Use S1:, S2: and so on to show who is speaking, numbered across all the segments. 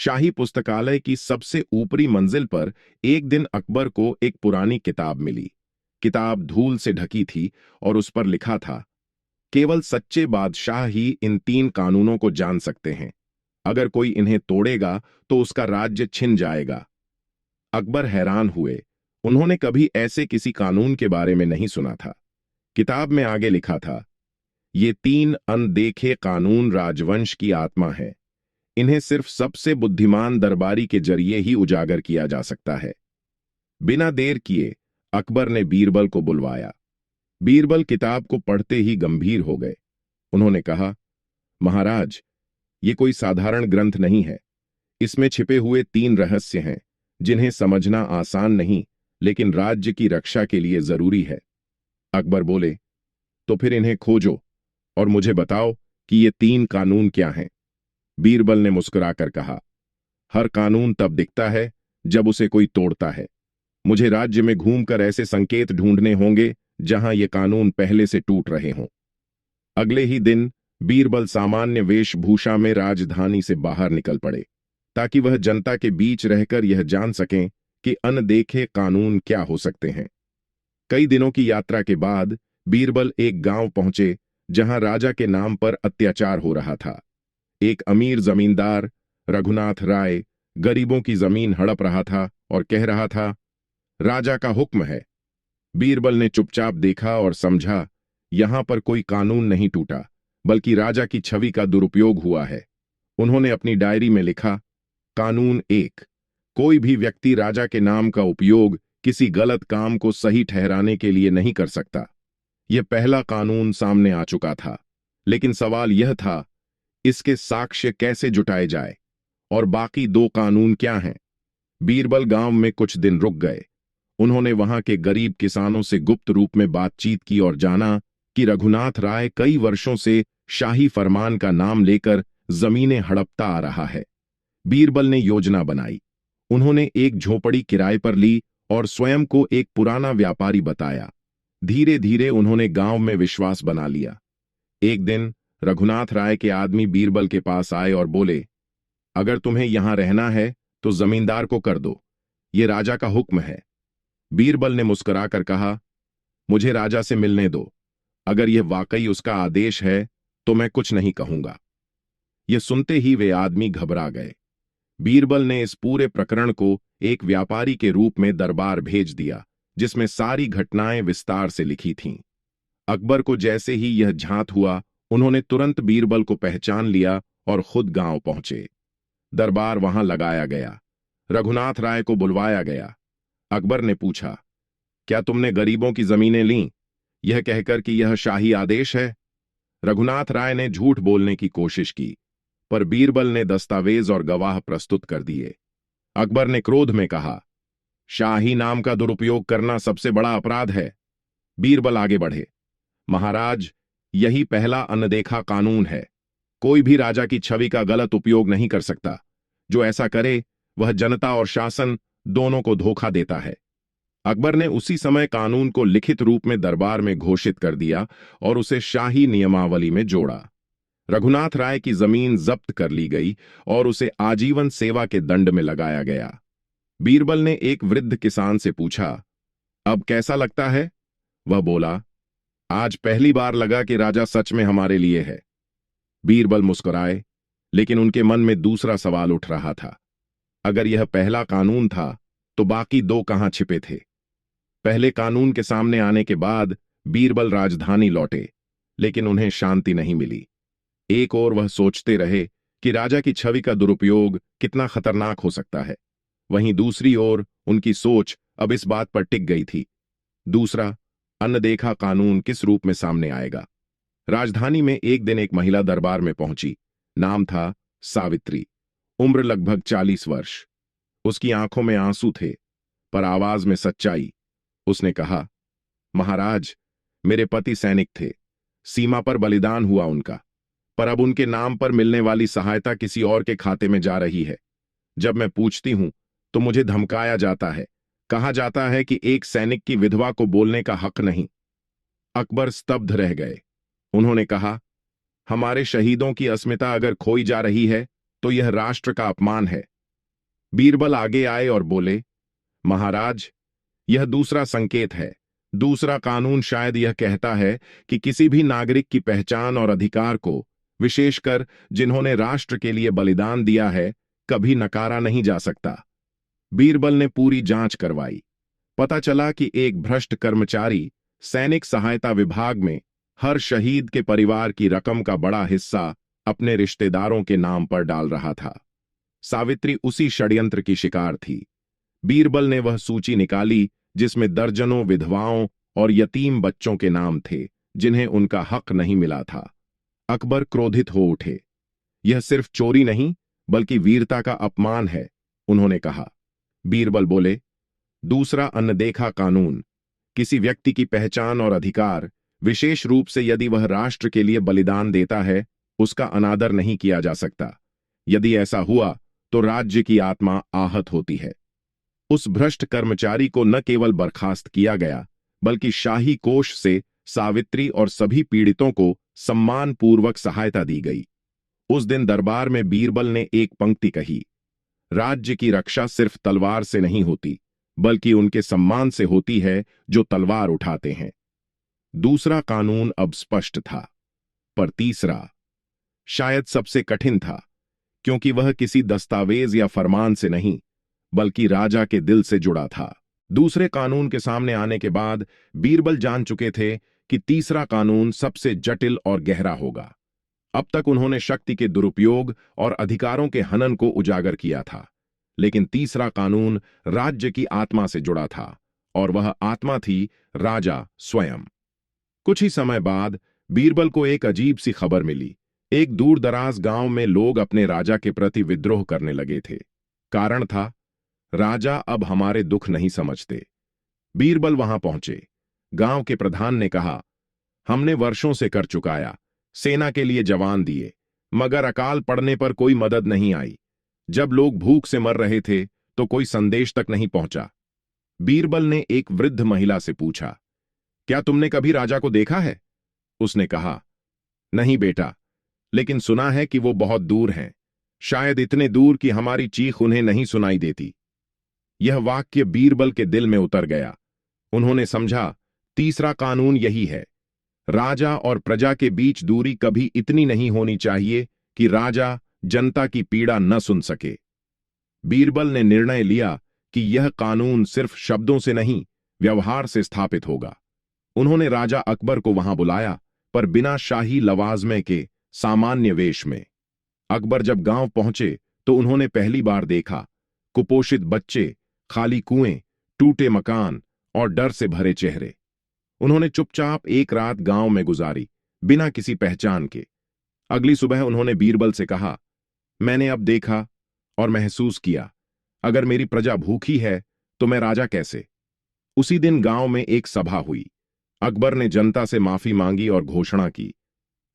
S1: शाही पुस्तकालय की सबसे ऊपरी मंजिल पर एक दिन अकबर को एक पुरानी किताब मिली। किताब धूल से ढकी थी और उस पर लिखा था, केवल सच्चे बादशाह ही इन 3 कानूनों को जान सकते हैं। अगर कोई इन्हें तोड़ेगा तो उसका राज्य छिन जाएगा। अकबर हैरान हुए। उन्होंने कभी ऐसे किसी कानून के बारे में नहीं सुना था। किताब में आगे लिखा था, ये 3 अनदेखे कानून राजवंश की आत्मा है। इन्हें सिर्फ सबसे बुद्धिमान दरबारी के जरिए ही उजागर किया जा सकता है। बिना देर किए अकबर ने बीरबल को बुलवाया। बीरबल किताब को पढ़ते ही गंभीर हो गए। उन्होंने कहा, महाराज, ये कोई साधारण ग्रंथ नहीं है। इसमें छिपे हुए 3 रहस्य हैं जिन्हें समझना आसान नहीं, लेकिन राज्य की रक्षा के लिए जरूरी है। अकबर बोले, तो फिर इन्हें खोजो और मुझे बताओ कि ये 3 कानून क्या हैं। बीरबल ने मुस्कुराकर कहा, हर कानून तब दिखता है जब उसे कोई तोड़ता है। मुझे राज्य में घूमकर ऐसे संकेत ढूंढने होंगे जहां ये कानून पहले से टूट रहे हों। अगले ही दिन बीरबल सामान्य वेशभूषा में राजधानी से बाहर निकल पड़े, ताकि वह जनता के बीच रहकर यह जान सकें कि अनदेखे कानून क्या हो सकते हैं। कई दिनों की यात्रा के बाद बीरबल एक गांव पहुंचे जहां राजा के नाम पर अत्याचार हो रहा था। एक अमीर जमींदार रघुनाथ राय गरीबों की जमीन हड़प रहा था और कह रहा था, राजा का हुक्म है। बीरबल ने चुपचाप देखा और समझा, यहां पर कोई कानून नहीं टूटा, बल्कि राजा की छवि का दुरुपयोग हुआ है। उन्होंने अपनी डायरी में लिखा, कानून 1, कोई भी व्यक्ति राजा के नाम का उपयोग किसी गलत काम को सही ठहराने के लिए नहीं कर सकता। यह पहला कानून सामने आ चुका था, लेकिन सवाल यह था, इसके साक्ष्य कैसे जुटाए जाए और बाकी 2 कानून क्या हैं। बीरबल गांव में कुछ दिन रुक गए। उन्होंने वहां के गरीब किसानों से गुप्त रूप में बातचीत की और जाना कि रघुनाथ राय कई वर्षों से शाही फरमान का नाम लेकर जमीनें हड़पता आ रहा है। बीरबल ने योजना बनाई। उन्होंने एक झोपड़ी किराए पर ली और स्वयं को एक पुराना व्यापारी बताया। धीरे धीरे उन्होंने गांव में विश्वास बना लिया। एक दिन रघुनाथ राय के आदमी बीरबल के पास आए और बोले, अगर तुम्हें यहां रहना है तो जमींदार को कर दो, ये राजा का हुक्म है। बीरबल ने मुस्कुराकर कहा, मुझे राजा से मिलने दो। अगर यह वाकई उसका आदेश है तो मैं कुछ नहीं कहूंगा। यह सुनते ही वे आदमी घबरा गए। बीरबल ने इस पूरे प्रकरण को एक व्यापारी के रूप में दरबार भेज दिया, जिसमें सारी घटनाएं विस्तार से लिखी थीं। अकबर को जैसे ही यह झांत हुआ, उन्होंने तुरंत बीरबल को पहचान लिया और खुद गांव पहुंचे। दरबार वहां लगाया गया। रघुनाथ राय को बुलवाया गया। अकबर ने पूछा, क्या तुमने गरीबों की जमीनें लीं, यह कहकर कि यह शाही आदेश है? रघुनाथ राय ने झूठ बोलने की कोशिश की, पर बीरबल ने दस्तावेज और गवाह प्रस्तुत कर दिए। अकबर ने क्रोध में कहा, शाही नाम का दुरुपयोग करना सबसे बड़ा अपराध है। बीरबल आगे बढ़े, महाराज, यही पहला अनदेखा कानून है। कोई भी राजा की छवि का गलत उपयोग नहीं कर सकता। जो ऐसा करे वह जनता और शासन दोनों को धोखा देता है। अकबर ने उसी समय कानून को लिखित रूप में दरबार में घोषित कर दिया और उसे शाही नियमावली में जोड़ा। रघुनाथ राय की जमीन जब्त कर ली गई और उसे आजीवन सेवा के दंड में लगाया गया। बीरबल ने एक वृद्ध किसान से पूछा, अब कैसा लगता है? वह बोला, आज पहली बार लगा कि राजा सच में हमारे लिए है। बीरबल मुस्कुराए, लेकिन उनके मन में दूसरा सवाल उठ रहा था। अगर यह पहला कानून था तो बाकी 2 कहां छिपे थे? पहले कानून के सामने आने के बाद बीरबल राजधानी लौटे, लेकिन उन्हें शांति नहीं मिली। एक ओर वह सोचते रहे कि राजा की छवि का दुरुपयोग कितना खतरनाक हो सकता है, वहीं दूसरी ओर उनकी सोच अब इस बात पर टिक गई थी, दूसरा अनदेखा कानून किस रूप में सामने आएगा। राजधानी में एक दिन एक महिला दरबार में पहुंची। नाम था सावित्री। उम्र लगभग 40 वर्ष। उसकी आंखों में आंसू थे, पर आवाज में सच्चाई। उसने कहा, महाराज, मेरे पति सैनिक थे। सीमा पर बलिदान हुआ उनका, पर अब उनके नाम पर मिलने वाली सहायता किसी और के खाते में जा रही है। जब मैं पूछती हूं तो मुझे धमकाया जाता है। कहा जाता है कि एक सैनिक की विधवा को बोलने का हक नहीं। अकबर स्तब्ध रह गए। उन्होंने कहा, हमारे शहीदों की अस्मिता अगर खोई जा रही है तो यह राष्ट्र का अपमान है। बीरबल आगे आए और बोले, महाराज, यह दूसरा संकेत है। दूसरा कानून शायद यह कहता है कि किसी भी नागरिक की पहचान और अधिकार को, विशेषकर जिन्होंने राष्ट्र के लिए बलिदान दिया है, कभी नकारा नहीं जा सकता। बीरबल ने पूरी जांच करवाई। पता चला कि एक भ्रष्ट कर्मचारी सैनिक सहायता विभाग में हर शहीद के परिवार की रकम का बड़ा हिस्सा अपने रिश्तेदारों के नाम पर डाल रहा था। सावित्री उसी षड्यंत्र की शिकार थी। बीरबल ने वह सूची निकाली जिसमें दर्जनों विधवाओं और यतीम बच्चों के नाम थे जिन्हें उनका हक नहीं मिला था। अकबर क्रोधित हो उठे। यह सिर्फ चोरी नहीं बल्कि वीरता का अपमान है, उन्होंने कहा। बीरबल बोले, दूसरा अनदेखा कानून, किसी व्यक्ति की पहचान और अधिकार, विशेष रूप से यदि वह राष्ट्र के लिए बलिदान देता है, उसका अनादर नहीं किया जा सकता। यदि ऐसा हुआ तो राज्य की आत्मा आहत होती है। उस भ्रष्ट कर्मचारी को न केवल बर्खास्त किया गया बल्कि शाही कोष से सावित्री और सभी पीड़ितों को सम्मानपूर्वक सहायता दी गई। उस दिन दरबार में बीरबल ने एक पंक्ति कही, राज्य की रक्षा सिर्फ तलवार से नहीं होती बल्कि उनके सम्मान से होती है जो तलवार उठाते हैं। दूसरा कानून अब स्पष्ट था, पर तीसरा शायद सबसे कठिन था, क्योंकि वह किसी दस्तावेज या फरमान से नहीं बल्कि राजा के दिल से जुड़ा था। दूसरे कानून के सामने आने के बाद बीरबल जान चुके थे कि तीसरा कानून सबसे जटिल और गहरा होगा। अब तक उन्होंने शक्ति के दुरुपयोग और अधिकारों के हनन को उजागर किया था, लेकिन तीसरा कानून राज्य की आत्मा से जुड़ा था, और वह आत्मा थी राजा स्वयं। कुछ ही समय बाद बीरबल को एक अजीब सी खबर मिली। एक दूरदराज गांव में लोग अपने राजा के प्रति विद्रोह करने लगे थे। कारण था, राजा अब हमारे दुख नहीं समझते। बीरबल वहां पहुंचे। गांव के प्रधान ने कहा, हमने वर्षों से कर चुकाया, सेना के लिए जवान दिए, मगर अकाल पड़ने पर कोई मदद नहीं आई। जब लोग भूख से मर रहे थे तो कोई संदेश तक नहीं पहुंचा। बीरबल ने एक वृद्ध महिला से पूछा, क्या तुमने कभी राजा को देखा है? उसने कहा, नहीं बेटा, लेकिन सुना है कि वो बहुत दूर हैं, शायद इतने दूर कि हमारी चीख उन्हें नहीं सुनाई देती। यह वाक्य बीरबल के दिल में उतर गया। उन्होंने समझा, तीसरा कानून यही है, राजा और प्रजा के बीच दूरी कभी इतनी नहीं होनी चाहिए कि राजा जनता की पीड़ा न सुन सके। बीरबल ने निर्णय लिया कि यह कानून सिर्फ शब्दों से नहीं, व्यवहार से स्थापित होगा। उन्होंने राजा अकबर को वहां बुलाया, पर बिना शाही लवाजमे के सामान्य वेश में। अकबर जब गांव पहुंचे तो उन्होंने पहली बार देखा कुपोषित बच्चे, खाली कुएं, टूटे मकान और डर से भरे चेहरे। उन्होंने चुपचाप एक रात गांव में गुजारी, बिना किसी पहचान के। अगली सुबह उन्होंने बीरबल से कहा, मैंने अब देखा और महसूस किया, अगर मेरी प्रजा भूखी है तो मैं राजा कैसे। उसी दिन गांव में एक सभा हुई। अकबर ने जनता से माफी मांगी और घोषणा की,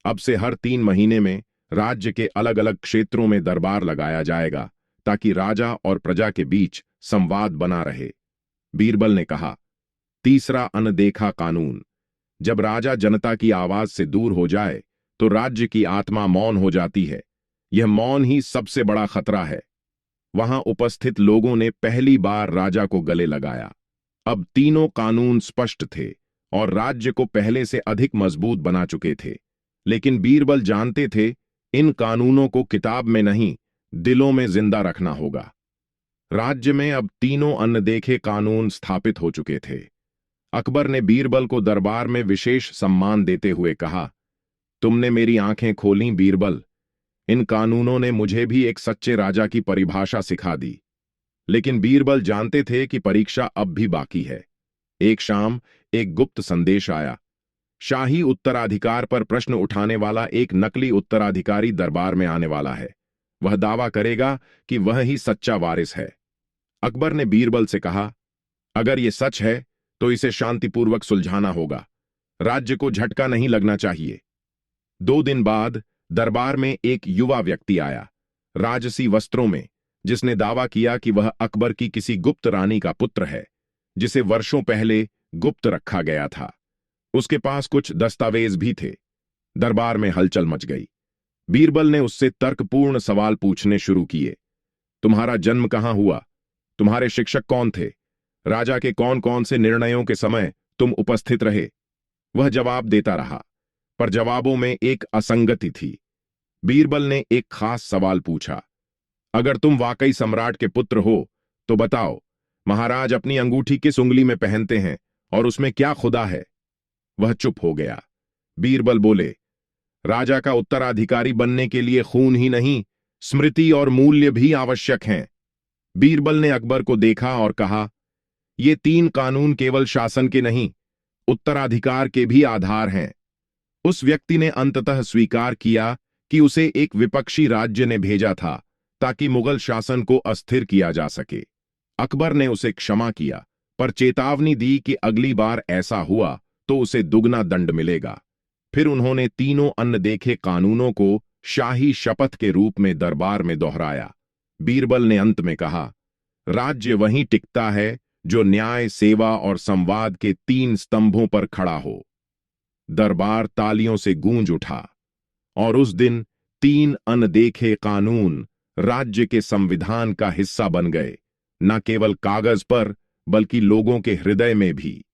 S1: अब से हर 3 महीने में राज्य के अलग अलग क्षेत्रों में दरबार लगाया जाएगा ताकि राजा और प्रजा के बीच संवाद बना रहे। बीरबल ने कहा, तीसरा अनदेखा कानून, जब राजा जनता की आवाज से दूर हो जाए तो राज्य की आत्मा मौन हो जाती है। यह मौन ही सबसे बड़ा खतरा है। वहां उपस्थित लोगों ने पहली बार राजा को गले लगाया। अब तीनों कानून स्पष्ट थे और राज्य को पहले से अधिक मजबूत बना चुके थे, लेकिन बीरबल जानते थे, इन कानूनों को किताब में नहीं, दिलों में जिंदा रखना होगा। राज्य में अब तीनों अनदेखे कानून स्थापित हो चुके थे। अकबर ने बीरबल को दरबार में विशेष सम्मान देते हुए कहा, तुमने मेरी आंखें खोलीं बीरबल। इन कानूनों ने मुझे भी एक सच्चे राजा की परिभाषा सिखा दी। लेकिन बीरबल जानते थे कि परीक्षा अब भी बाकी है। एक शाम एक गुप्त संदेश आया। शाही उत्तराधिकार पर प्रश्न उठाने वाला एक नकली उत्तराधिकारी दरबार में आने वाला है। वह दावा करेगा कि वह ही सच्चा वारिस है। अकबर ने बीरबल से कहा, अगर यह सच है तो इसे शांतिपूर्वक सुलझाना होगा। राज्य को झटका नहीं लगना चाहिए। 2 दिन बाद दरबार में एक युवा व्यक्ति आया, राजसी वस्त्रों में, जिसने दावा किया कि वह अकबर की किसी गुप्त रानी का पुत्र है, जिसे वर्षों पहले गुप्त रखा गया था। उसके पास कुछ दस्तावेज भी थे। दरबार में हलचल मच गई। बीरबल ने उससे तर्कपूर्ण सवाल पूछने शुरू किए। तुम्हारा जन्म कहाँ हुआ? तुम्हारे शिक्षक कौन थे? राजा के कौन कौन से निर्णयों के समय तुम उपस्थित रहे? वह जवाब देता रहा, पर जवाबों में एक असंगति थी। बीरबल ने एक खास सवाल पूछा, अगर तुम वाकई सम्राट के पुत्र हो तो बताओ, महाराज अपनी अंगूठी किस उंगली में पहनते हैं और उसमें क्या खुदा है? वह चुप हो गया। बीरबल बोले, राजा का उत्तराधिकारी बनने के लिए खून ही नहीं, स्मृति और मूल्य भी आवश्यक हैं। बीरबल ने अकबर को देखा और कहा, ये 3 कानून केवल शासन के नहीं, उत्तराधिकार के भी आधार हैं। उस व्यक्ति ने अंततः स्वीकार किया कि उसे एक विपक्षी राज्य ने भेजा था ताकि मुगल शासन को अस्थिर किया जा सके। अकबर ने उसे क्षमा किया, पर चेतावनी दी कि अगली बार ऐसा हुआ तो उसे दुगना दंड मिलेगा। फिर उन्होंने तीनों अनदेखे कानूनों को शाही शपथ के रूप में दरबार में दोहराया। बीरबल ने अंत में कहा, राज्य वहीं टिकता है जो न्याय, सेवा और संवाद के 3 स्तंभों पर खड़ा हो। दरबार तालियों से गूंज उठा और उस दिन 3 अनदेखे कानून राज्य के संविधान का हिस्सा बन गए, न केवल कागज पर बल्कि लोगों के हृदय में भी।